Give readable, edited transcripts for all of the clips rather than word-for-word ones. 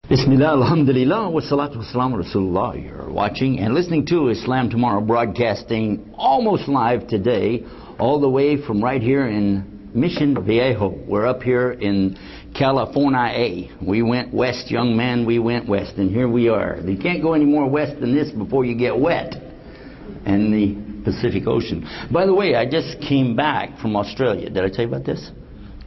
Bismillah, alhamdulillah, wa salatu wa salam wa rasulullah. You're watching and listening to Islam Tomorrow, broadcasting almost live today, all the way from right here in Mission Viejo. We're up here in California. We went west, young man, we went west, and here we are. You can't go any more west than this before you get wet in the Pacific Ocean. By the way, I just came back from Australia. Did I tell you about this?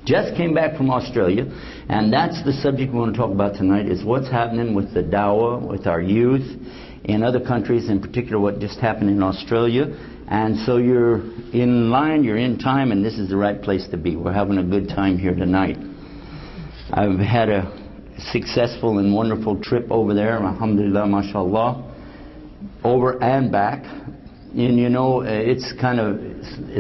Just came back from Australia, and that's the subject we want to talk about tonight, is what's happening with the dawah, with our youth in other countries, in particular what just happened in Australia. And so you're in line, you're in time, and this is the right place to be. We're having a good time here tonight. I've had a successful and wonderful trip over there, alhamdulillah, mashallah, over and back. And you know, it's kind of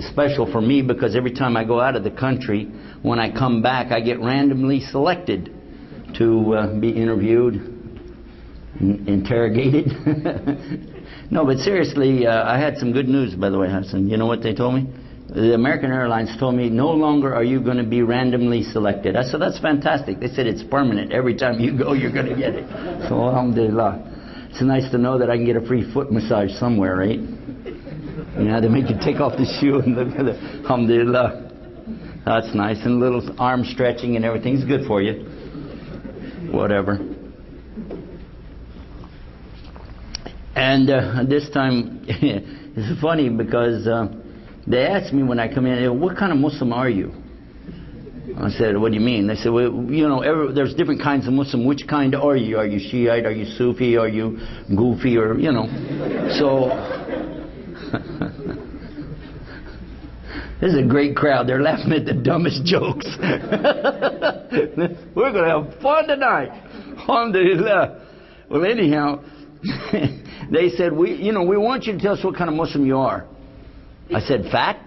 special for me because every time I go out of the country, when I come back, I get randomly selected to be interviewed, interrogated. No, but seriously, I had some good news, by the way, Hassan. You know what they told me? The American Airlines told me, no longer are you going to be randomly selected. I said, that's fantastic. They said it's permanent. Every time you go, you're going to get it. So, alhamdulillah. It's nice to know that I can get a free foot massage somewhere, right? You know, they make you take off the shoe and look at it. Alhamdulillah. That's nice. And a little arm stretching and everything's good for you. Whatever. And this time, it's funny because they asked me when I come in, what kind of Muslim are you? I said, what do you mean? They said, well, you know, there's different kinds of Muslim. Which kind are you? Are you Shiite? Are you Sufi? Are you Goofy? Or, you know. So, this is a great crowd. They're laughing at the dumbest jokes. We're going to have fun tonight. Alhamdulillah. Well, anyhow, they said, we want you to tell us what kind of Muslim you are. I said, fat?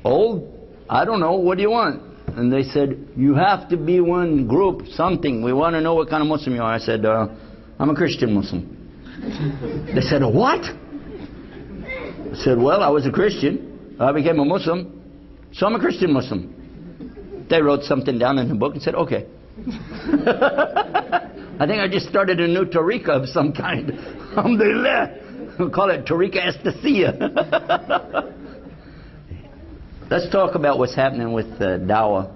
Old? I don't know. What do you want? And they said, you have to be one group, something. We want to know what kind of Muslim you are. I said, I'm a Christian Muslim. They said, a what? I said, well, I was a Christian. I became a Muslim, so I'm a Christian Muslim. They wrote something down in the book and said, okay. I think I just started a new tariqah of some kind. Alhamdulillah. We'll call it Tariqah Estes. Let's talk about what's happening with dawah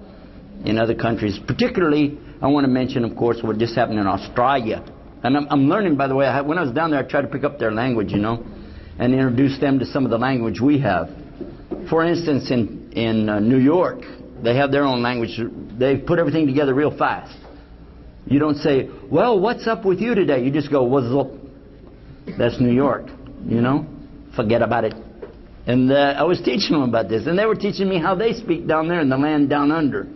in other countries. Particularly, I want to mention, of course, what just happened in Australia. And I'm learning, by the way, when I was down there, I tried to pick up their language, you know, and introduce them to some of the language we have. For instance, in New York, they have their own language. They put everything together real fast. You don't say, well, what's up with you today? You just go, what's up? That's New York, you know. Forget about it. And I was teaching them about this, and they were teaching me how they speak down there in the land down under.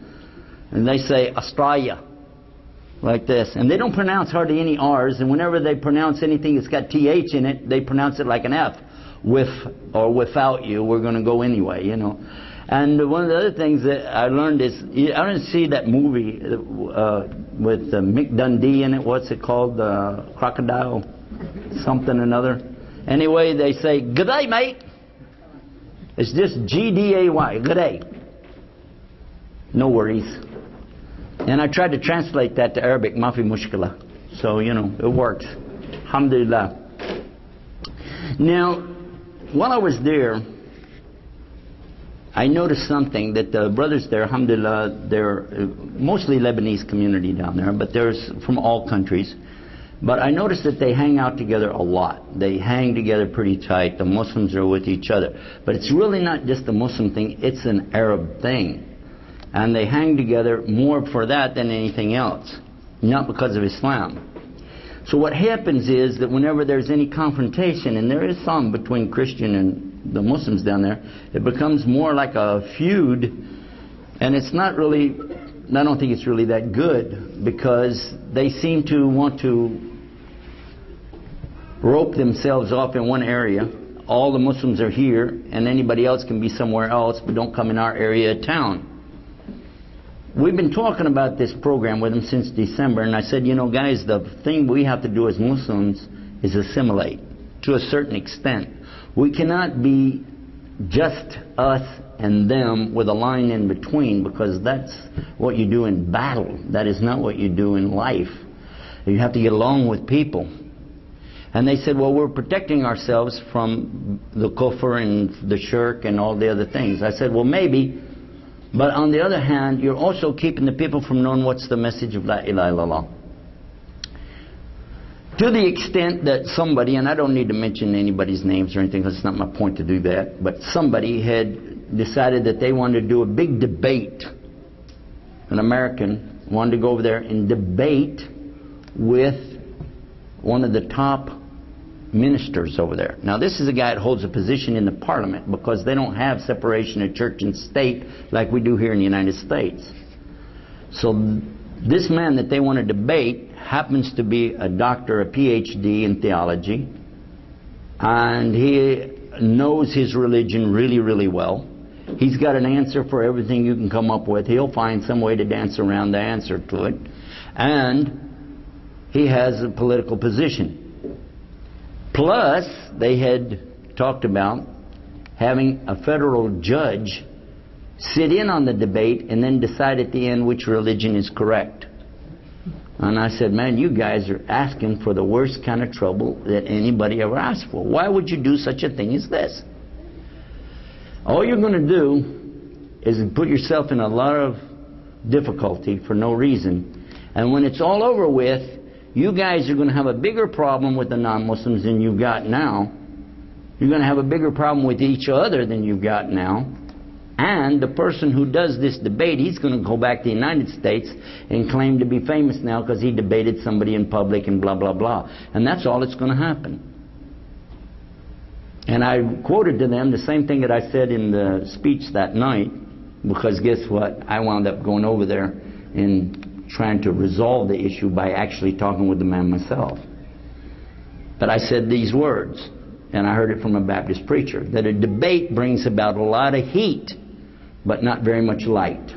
And they say Australia, like this. And they don't pronounce hardly any R's, and whenever they pronounce anything that's got TH in it, they pronounce it like an F. With or without you, we're going to go anyway, you know. And one of the other things that I learned is, I didn't see that movie with Mick Dundee in it. What's it called? Crocodile something another. Anyway, they say, "G'day, mate." It's just G-D-A-Y, G'day. No worries. And I tried to translate that to Arabic, Mafi Mushkila. So, you know, it works. Alhamdulillah. Now, while I was there, I noticed something, that the brothers there, alhamdulillah, they're mostly Lebanese community down there, but there's from all countries. But I noticed that they hang out together a lot. They hang together pretty tight. The Muslims are with each other. But it's really not just a Muslim thing, it's an Arab thing. And they hang together more for that than anything else, not because of Islam. So what happens is that whenever there's any confrontation, and there is some between Christian and the Muslims down there, it becomes more like a feud. And it's not really, I don't think it's really that good, because they seem to want to rope themselves off in one area. All the Muslims are here, and anybody else can be somewhere else, but don't come in our area of town. We've been talking about this program with them since December, and I said, you know, guys, the thing we have to do as Muslims is assimilate to a certain extent. We cannot be just us and them with a line in between, because that's what you do in battle. That is not what you do in life. You have to get along with people. And they said, well, we're protecting ourselves from the kufr and the shirk and all the other things. I said, well, maybe. But on the other hand, you're also keeping the people from knowing what's the message of La ilaha illallah. To the extent that somebody, and I don't need to mention anybody's names or anything because it's not my point to do that, but somebody had decided that they wanted to do a big debate. An American wanted to go over there and debate with one of the top ministers over there. Now this is a guy that holds a position in the parliament because they don't have separation of church and state like we do here in the United States. So this man that they want to debate happens to be a doctor, a PhD in theology, and he knows his religion really, really well. He's got an answer for everything you can come up with. He'll find some way to dance around the answer to it. And he has a political position. Plus, they had talked about having a federal judge sit in on the debate and then decide at the end which religion is correct. And I said, man, you guys are asking for the worst kind of trouble that anybody ever asked for. Why would you do such a thing as this? All you're going to do is put yourself in a lot of difficulty for no reason. And when it's all over with, you guys are going to have a bigger problem with the non-Muslims than you've got now. You're going to have a bigger problem with each other than you've got now. And the person who does this debate, he's going to go back to the United States and claim to be famous now because he debated somebody in public and blah, blah, blah. And that's all that's going to happen. And I quoted to them the same thing that I said in the speech that night, because guess what? I wound up going over there and trying to resolve the issue by actually talking with the man myself. But I said these words, and I heard it from a Baptist preacher, that a debate brings about a lot of heat, but not very much light.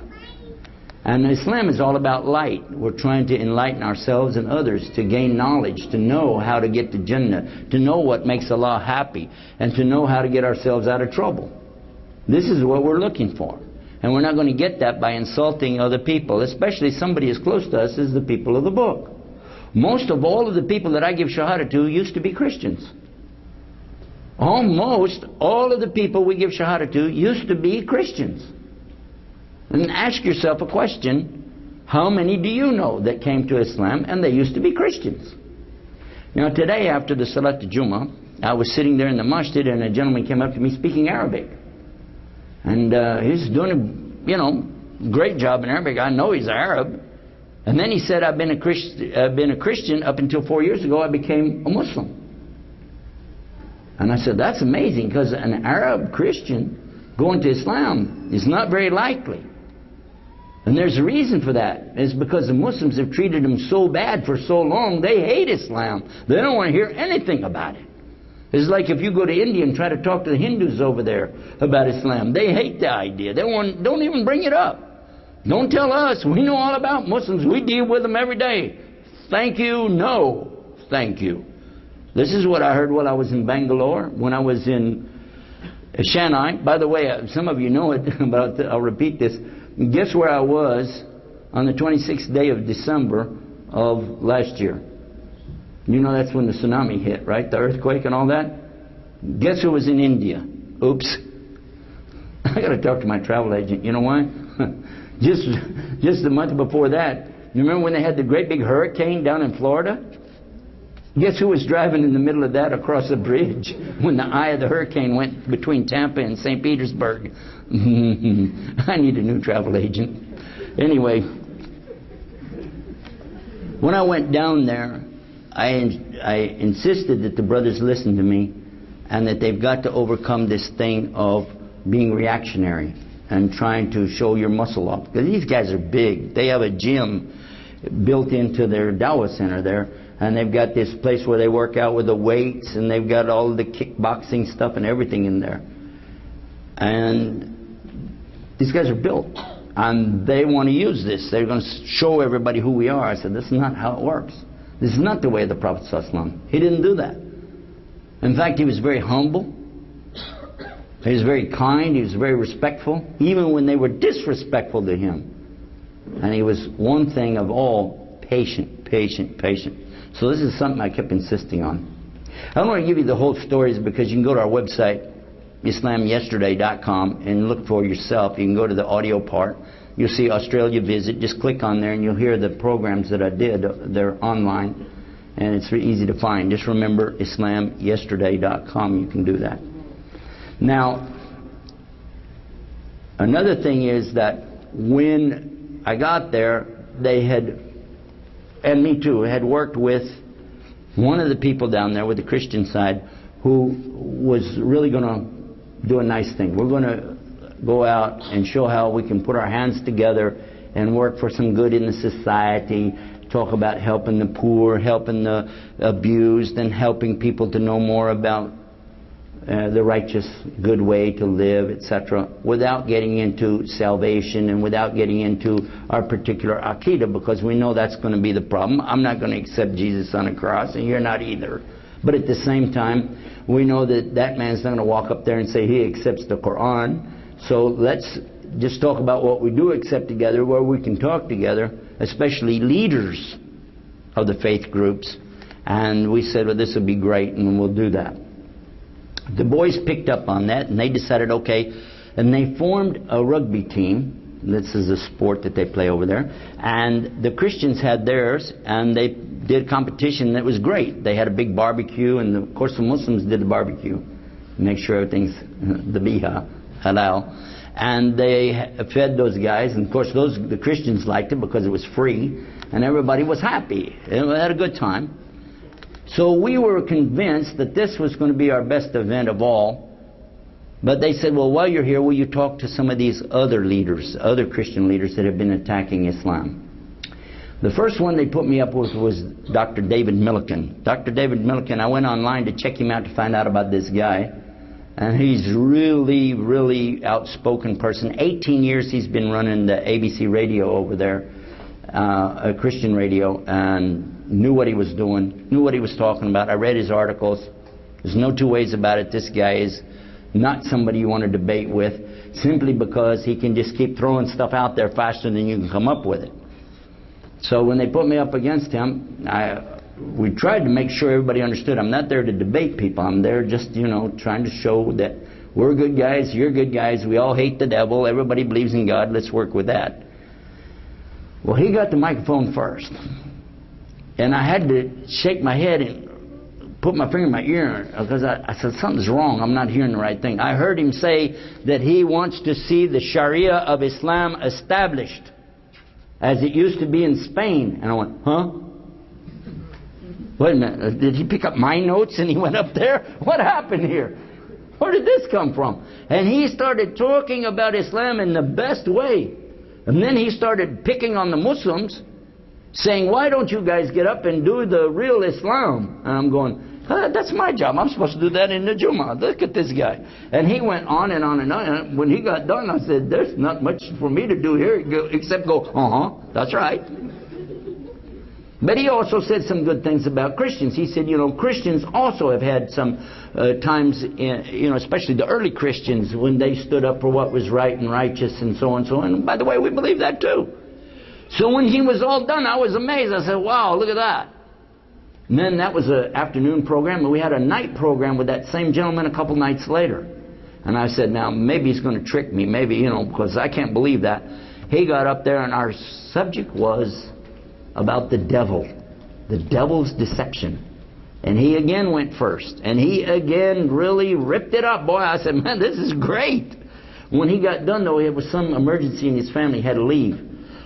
And Islam is all about light. We're trying to enlighten ourselves and others to gain knowledge, to know how to get to Jannah, to know what makes Allah happy, and to know how to get ourselves out of trouble. This is what we're looking for. And we're not going to get that by insulting other people, especially somebody as close to us as the people of the book. Most of all of the people that I give shahada to used to be Christians. Almost all of the people we give shahada to used to be Christians. And ask yourself a question, how many do you know that came to Islam and they used to be Christians? Now today after the Salat al-Jummah, I was sitting there in the masjid and a gentleman came up to me speaking Arabic. And he's doing a, great job in Arabic. I know he's Arab. And then he said, I've been a Christian up until 4 years ago. I became a Muslim. And I said, that's amazing, because an Arab Christian going to Islam is not very likely. And there's a reason for that. It's because the Muslims have treated them so bad for so long, they hate Islam. They don't want to hear anything about it. It's like if you go to India and try to talk to the Hindus over there about Islam. They hate the idea. Don't even bring it up. Don't tell us. We know all about Muslims. We deal with them every day. Thank you. No. Thank you. This is what I heard while I was in Bangalore, when I was in Chennai. By the way, some of you know it, but I'll repeat this. Guess where I was on the 26th day of December of last year? You know that's when the tsunami hit, right? The earthquake and all that. Guess who was in India? Oops. I got to talk to my travel agent. You know why? just the month before that, you remember when they had the great big hurricane down in Florida? Guess who was driving in the middle of that across the bridge when the eye of the hurricane went between Tampa and St. Petersburg? I need a new travel agent. Anyway, when I went down there, I insisted that the brothers listen to me and that they've got to overcome this thing of being reactionary and trying to show your muscle up. Because these guys are big. They have a gym built into their Dawah center there, and they've got this place where they work out with the weights, and they've got all the kickboxing stuff and everything in there. And these guys are built, and they want to use this. They're going to show everybody who we are. I said, this is not how it works. This is not the way of the Prophet ﷺ. He didn't do that. In fact, he was very humble. He was very kind. He was very respectful, even when they were disrespectful to him. And he was one thing of all, patient. patient, patient. So this is something I kept insisting on. I don't want to give you the whole stories because you can go to our website, IslamYesterday.com, and look for yourself. You can go to the audio part. You'll see Australia Visit. Just click on there and you'll hear the programs that I did. They're online and it's very easy to find. Just remember IslamYesterday.com. You can do that. Now, another thing is that when I got there, they had, and me too, had worked with one of the people down there with the Christian side who was really going to do a nice thing. We're going to go out and show how we can put our hands together and work for some good in the society, talk about helping the poor, helping the abused, and helping people to know more about the righteous, good way to live, etc., without getting into salvation and without getting into our particular Aqidah, because we know that's going to be the problem. I'm not going to accept Jesus on a cross, and you're not either. But at the same time, we know that that man's not going to walk up there and say he accepts the Quran. So let's just talk about what we do accept together, where we can talk together, especially leaders of the faith groups. And we said, well, this would be great, and we'll do that. The boys picked up on that, and they decided, okay, and they formed a rugby team. This is a sport that they play over there. And the Christians had theirs, and they did a competition that was great. They had a big barbecue, and of course the Muslims did the barbecue. Make sure everything's the biha, halal. And they fed those guys, and of course the Christians liked it because it was free, and everybody was happy. They had a good time. So we were convinced that this was going to be our best event of all. But they said, well, while you're here, will you talk to some of these other leaders, other Christian leaders that have been attacking Islam? The first one they put me up with was Dr. David Milliken. Dr. David Milliken, I went online to check him out to find out about this guy. And he's really, really outspoken person. 18 years he's been running the ABC radio over there, a Christian radio, and knew what he was doing, knew what he was talking about. I read his articles. There's no two ways about it. This guy is not somebody you want to debate with, simply because he can just keep throwing stuff out there faster than you can come up with it. So when they put me up against him, we tried to make sure everybody understood I'm not there to debate people. I'm there just, you know, trying to show that we're good guys, you're good guys, we all hate the devil, everybody believes in God, let's work with that. Well, he got the microphone first. And I had to shake my head and put my finger in my ear, because I said, something's wrong, I'm not hearing the right thing. I heard him say that he wants to see the Sharia of Islam established as it used to be in Spain. And I went, huh? Wait a minute, did he pick up my notes and he went up there? What happened here? Where did this come from? And he started talking about Islam in the best way. And then he started picking on the Muslims, saying, why don't you guys get up and do the real Islam? And I'm going, that's my job. I'm supposed to do that in the Jummah. Look at this guy. And he went on and on and on. And when he got done, I said, there's not much for me to do here except go, that's right. But he also said some good things about Christians. He said, you know, Christians also have had some times, you know, especially the early Christians, when they stood up for what was right and righteous and so on and so on. And by the way, we believe that too. So when he was all done, I was amazed. I said, wow, look at that. And then that was an afternoon program, and we had a night program with that same gentleman a couple nights later. And I said, now, maybe he's going to trick me, maybe, you know, because I can't believe that. He got up there, and our subject was about the devil, the devil's deception. And he again went first, and he again really ripped it up. Boy, I said, man, this is great. When he got done, though, it was some emergency in his family, he had to leave.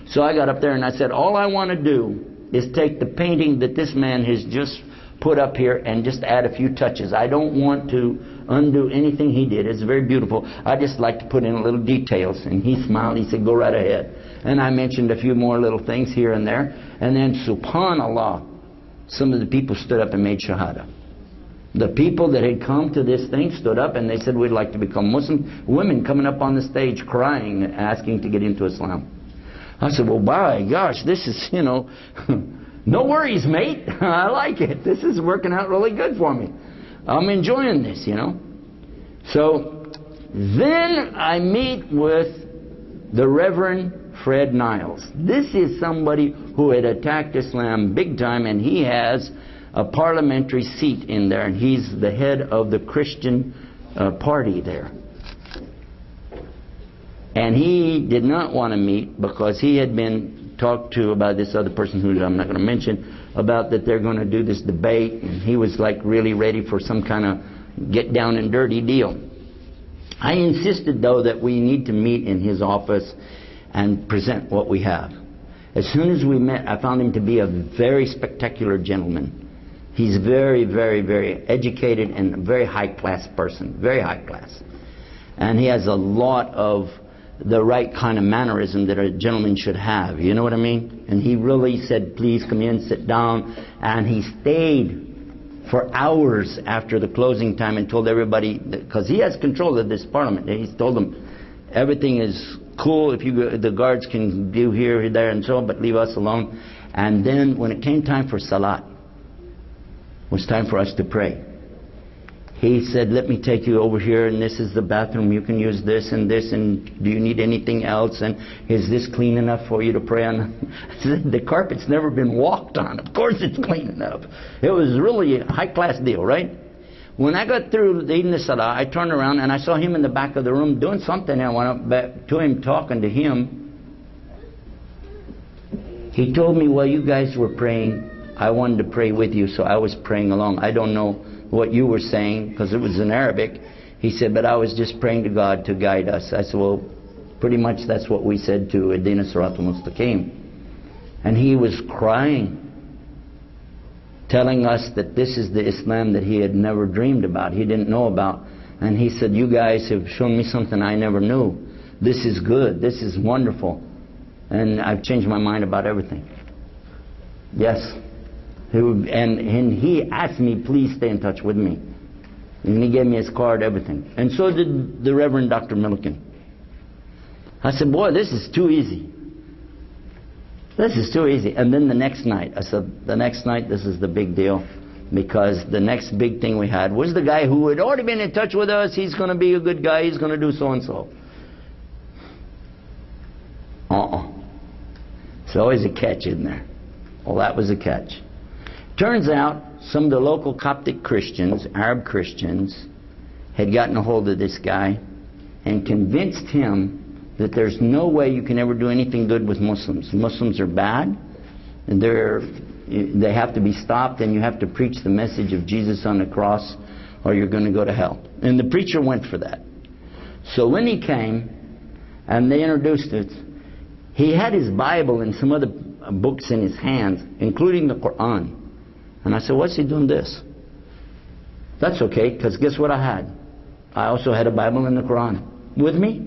So I got up there and I said, all I want to do is take the painting that this man has just put up here and just add a few touches. I don't want to undo anything he did. It's very beautiful. I just like to put in little details. And he smiled. He said, go right ahead. And I mentioned a few more little things here and there. And then, subhanallah, some of the people stood up and made shahada. The people that had come to this thing stood up and they said, we'd like to become Muslim. Women coming up on the stage crying, asking to get into Islam. I said, well, by gosh, this is, you know, no worries, mate. I like it. This is working out really good for me. I'm enjoying this, you know. So then I meet with the Reverend Fred Niles. This is somebody who had attacked Islam big time, and he has a parliamentary seat in there, and he's the head of the Christian party there. And he did not want to meet because he had been talked to about this other person who I'm not going to mention, about that they're going to do this debate, and he was like really ready for some kind of get down and dirty deal. I insisted though that we need to meet in his office and present what we have. As soon as we met, I found him to be a very spectacular gentleman. He's very, very, very educated and a very high-class person, very high-class. And he has a lot of the right kind of mannerism that a gentleman should have, you know what I mean? And he really said, please come in, sit down, and he stayed for hours after the closing time and told everybody, because he has control of this parliament, he's told them everything is cool, if you the guards can do here, there, and so on, but leave us alone. And then when it came time for salat, it was time for us to pray, he said, let me take you over here, and this is the bathroom, you can use this, and do you need anything else, and is this clean enough for you to pray on? I said, the carpet's never been walked on, of course it's clean enough. It was really a high-class deal, right? When I got through leading the salah, I turned around and I saw him in the back of the room doing something, and I went up back to him, talking to him. He told me, well, you guys were praying, I wanted to pray with you, so I was praying along. I don't know what you were saying, because it was in Arabic. He said, but I was just praying to God to guide us. I said, well, pretty much that's what we said to Ihdina Siratal Mustaqim. And he was crying, telling us that this is the Islam that he had never dreamed about, he didn't know about. And he said, you guys have shown me something I never knew. This is good, this is wonderful. And I've changed my mind about everything. Yes. And he asked me, please stay in touch with me. And he gave me his card, everything. And so did the Reverend Dr. Milliken. I said, boy, this is too easy. This is too easy. And then the next night, I said, the next night, this is the big deal. Because the next big thing we had was the guy who had already been in touch with us. He's going to be a good guy. He's going to do so-and-so. There's always a catch in there. Well, that was a catch. Turns out some of the local Coptic Christians, Arab Christians, had gotten a hold of this guy and convinced him that there's no way you can ever do anything good with Muslims. Muslims are bad, and they have to be stopped, and you have to preach the message of Jesus on the cross or you're going to go to hell. And the preacher went for that. So when he came and they introduced it, he had his Bible and some other books in his hands, including the Quran. And I said, what's he doing this? That's okay, because guess what I had? I also had a Bible and the Quran with me.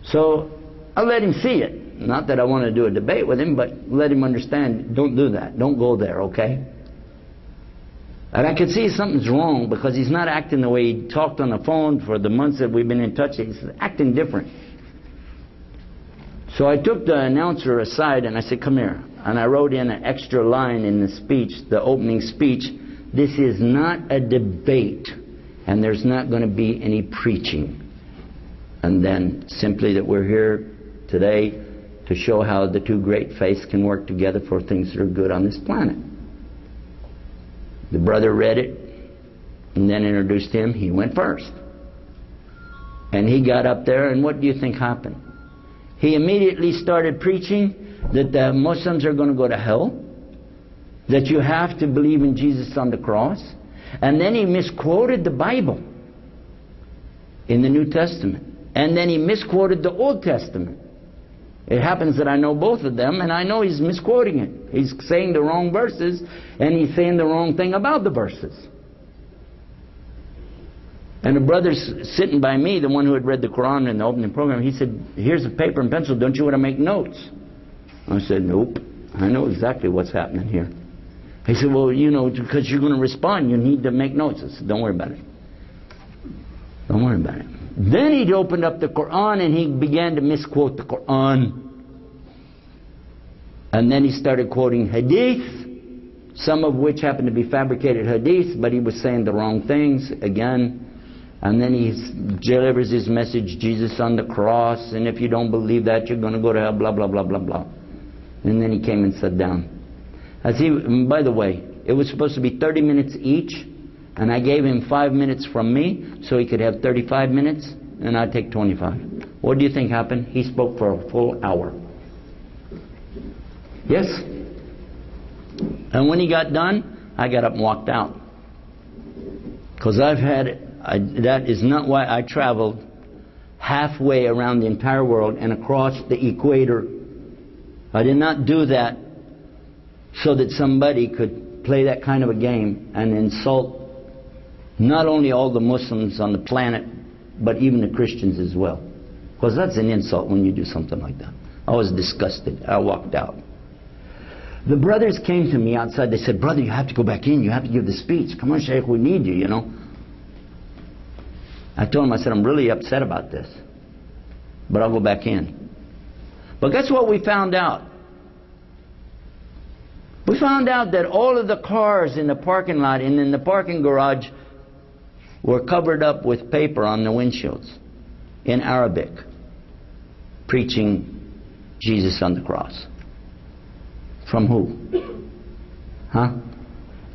So I let him see it. Not that I want to do a debate with him, but let him understand, don't do that. Don't go there, okay? And I could see something's wrong because he's not acting the way he talked on the phone for the months that we've been in touch. He's acting different. So I took the announcer aside and I said, come here. And I wrote in an extra line in the speech, the opening speech, this is not a debate and there's not going to be any preaching. And then simply that we're here today to show how the two great faiths can work together for things that are good on this planet. The brother read it and then introduced him. He went first. And he got up there, and what do you think happened? He immediately started preaching that the Muslims are going to go to hell, that you have to believe in Jesus on the cross, and then he misquoted the Bible in the New Testament, and then he misquoted the Old Testament. It happens that I know both of them, and I know he's misquoting it. He's saying the wrong verses, and he's saying the wrong thing about the verses. And the brother's sitting by me, the one who had read the Quran in the opening program, he said, here's a paper and pencil, don't you want to make notes? I said, nope, I know exactly what's happening here. He said, well, you know, because you're going to respond, you need to make notes. I said, don't worry about it. Don't worry about it. Then he opened up the Quran and he began to misquote the Quran. And then he started quoting hadith, some of which happened to be fabricated hadith, but he was saying the wrong things again. And then he delivers his message, Jesus on the cross, and if you don't believe that, you're going to go to hell, blah, blah, blah, blah, blah. And then he came and sat down. By the way, it was supposed to be 30 minutes each, and I gave him 5 minutes from me, so he could have 35 minutes, and I'd take 25. What do you think happened? He spoke for a full hour. Yes? And when he got done, I got up and walked out. Because I've had it. That is not why I traveled halfway around the entire world and across the equator. I did not do that so that somebody could play that kind of a game and insult not only all the Muslims on the planet, but even the Christians as well. Because that's an insult when you do something like that. I was disgusted. I walked out. The brothers came to me outside. They said, brother, you have to go back in. You have to give the speech. Come on, Sheikh, we need you, you know. I told him, I said, I'm really upset about this, but I'll go back in. But guess what we found out? We found out that all of the cars in the parking lot and in the parking garage were covered up with paper on the windshields in Arabic, preaching Jesus on the cross. From who? Huh?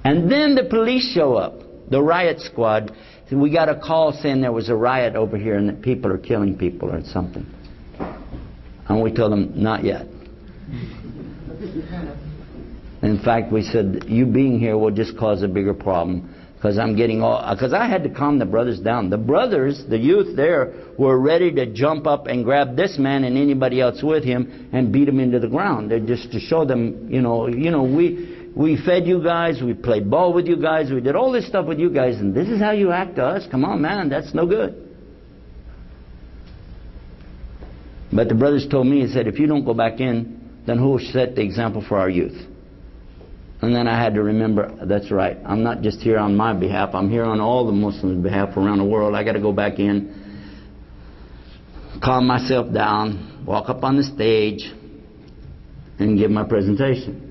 And then the police show up, the riot squad. We got a call saying there was a riot over here and that people are killing people or something. And we told them, not yet. In fact, we said, you being here will just cause a bigger problem. Because I had to calm the brothers down. The brothers, the youth there, were ready to jump up and grab this man and anybody else with him and beat him into the ground. They're just to show them, we fed you guys, we played ball with you guys, we did all this stuff with you guys, and this is how you act to us? Come on, man, that's no good. But the brothers told me, he said, if you don't go back in, then who will set the example for our youth? And then I had to remember, that's right, I'm not just here on my behalf, I'm here on all the Muslims' behalf around the world. I got to go back in, calm myself down, walk up on the stage, and give my presentation.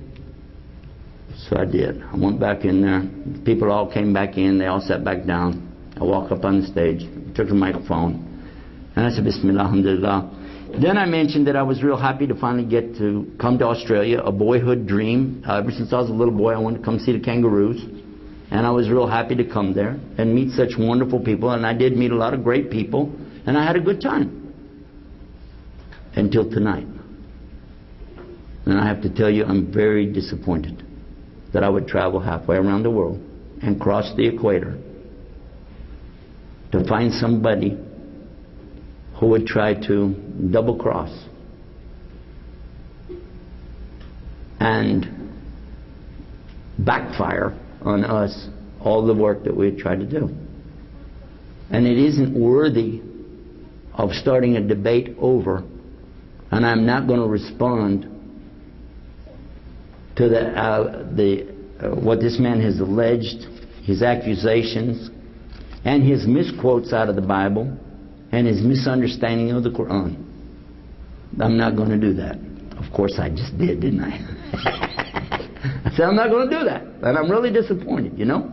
So I did. I went back in there. People all came back in. They all sat back down. I walked up on the stage, took the microphone, and I said, Bismillah, alhamdulillah. Then I mentioned that I was real happy to finally get to come to Australia, a boyhood dream. Ever since I was a little boy, I wanted to come see the kangaroos. And I was real happy to come there and meet such wonderful people. And I did meet a lot of great people. And I had a good time. Until tonight. And I have to tell you, I'm very disappointed that I would travel halfway around the world and cross the equator to find somebody who would try to double cross and backfire on us all the work that we had tried to do. And it isn't worthy of starting a debate over, and I'm not going to respond to what this man has alleged, his accusations, and his misquotes out of the Bible, and his misunderstanding of the Quran. I'm not going to do that. Of course I just did, didn't I? I said I'm not going to do that. And I'm really disappointed, you know.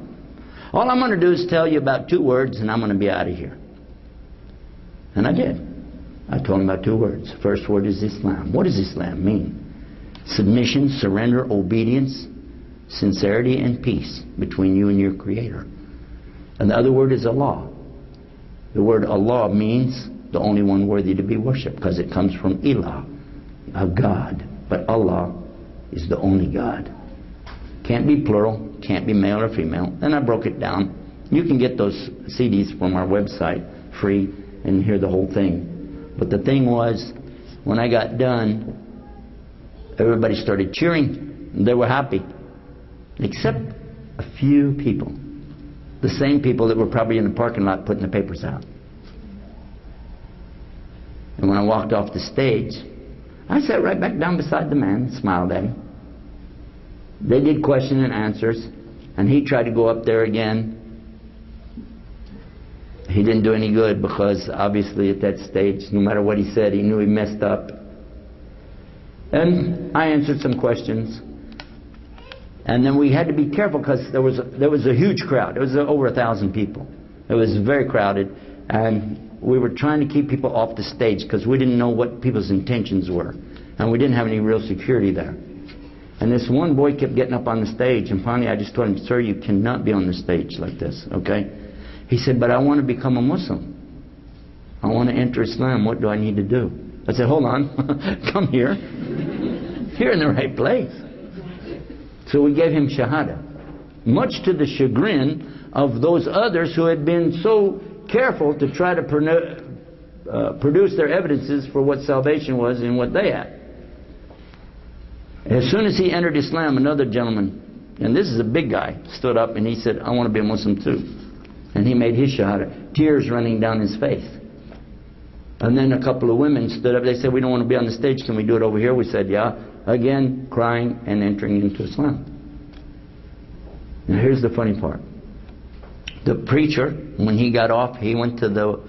All I'm going to do is tell you about 2 words and I'm going to be out of here. And I did. I told him about 2 words. The first word is Islam. What does Islam mean? Submission, surrender, obedience, sincerity, and peace between you and your Creator. And the other word is Allah. The word Allah means the only one worthy to be worshipped, because it comes from Ilah, a God. But Allah is the only God. Can't be plural, can't be male or female. Then I broke it down. You can get those CDs from our website free and hear the whole thing. But the thing was, when I got done, everybody started cheering. They were happy. Except a few people. The same people that were probably in the parking lot putting the papers out. And when I walked off the stage, I sat right back down beside the man and smiled at him. They did question and answers, and he tried to go up there again. He didn't do any good, because obviously at that stage, no matter what he said, he knew he messed up. And I answered some questions. And then we had to be careful, because there was a huge crowd. There was over 1,000 people. It was very crowded, and we were trying to keep people off the stage because we didn't know what people's intentions were, and we didn't have any real security there. And this one boy kept getting up on the stage, and finally I just told him, "Sir, you cannot be on the stage like this, okay?" He said, "But I want to become a Muslim. I want to enter Islam. What do I need to do?" I said, "Hold on, come here. You're in the right place." So we gave him Shahada, much to the chagrin of those others who had been so careful to try to produce their evidences for what salvation was and what they had. As soon as he entered Islam, another gentleman, and this is a big guy, stood up and he said, "I want to be a Muslim too." And he made his Shahada, tears running down his face. And then a couple of women stood up. They said, "We don't want to be on the stage. Can we do it over here?" We said, "Yeah." Again, crying and entering into Islam. Now here's the funny part. The preacher, when he got off, he went to the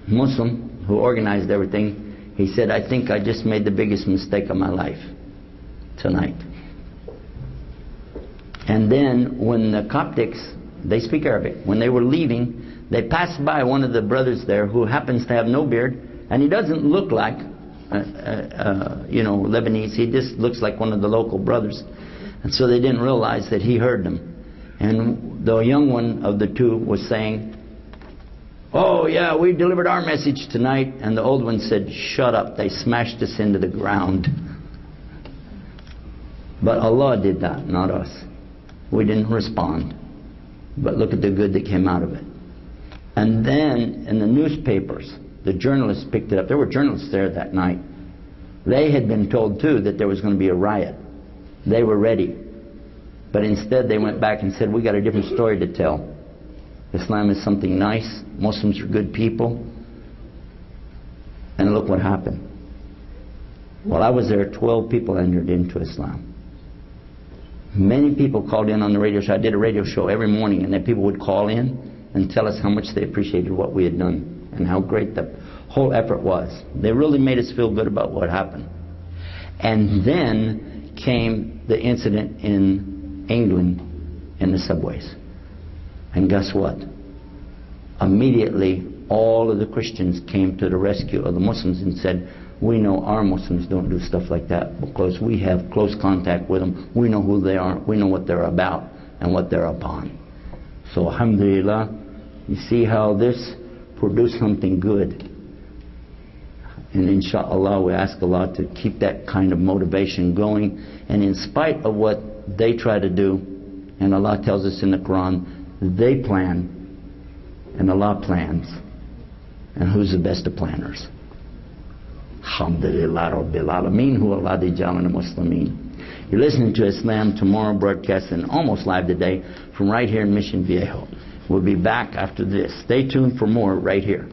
Muslim who organized everything. He said, "I think I just made the biggest mistake of my life tonight." And then when the Coptics, they speak Arabic, when they were leaving, they passed by one of the brothers there who happens to have no beard, and he doesn't look like Lebanese. He just looks like one of the local brothers. And so they didn't realize that he heard them. And the young one of the two was saying, "Oh yeah, we delivered our message tonight." And the old one said, "Shut up, they smashed us into the ground." But Allah did that, not us. We didn't respond. But look at the good that came out of it. And then in the newspapers, the journalists picked it up. There were journalists there that night. They had been told too that there was going to be a riot. They were ready. But instead they went back and said, "We got a different story to tell. Islam is something nice. Muslims are good people." And look what happened. While I was there, 12 people entered into Islam. Many people called in on the radio show. I did a radio show every morning, and then people would call in and tell us how much they appreciated what we had done and how great the whole effort was. They really made us feel good about what happened. And then came the incident in England in the subways. And guess what? Immediately all of the Christians came to the rescue of the Muslims and said, "We know our Muslims don't do stuff like that because we have close contact with them. We know who they are. We know what they're about and what they're upon." So alhamdulillah, you see how this produced something good. And inshallah, we ask Allah to keep that kind of motivation going. And in spite of what they try to do, and Allah tells us in the Quran, they plan and Allah plans. And who's the best of planners? Alhamdulillah Rabbil Alameen, hu alladhi ja'alana muslimin. You're listening to Islam Tomorrow, broadcasting almost live today from right here in Mission Viejo. We'll be back after this. Stay tuned for more right here.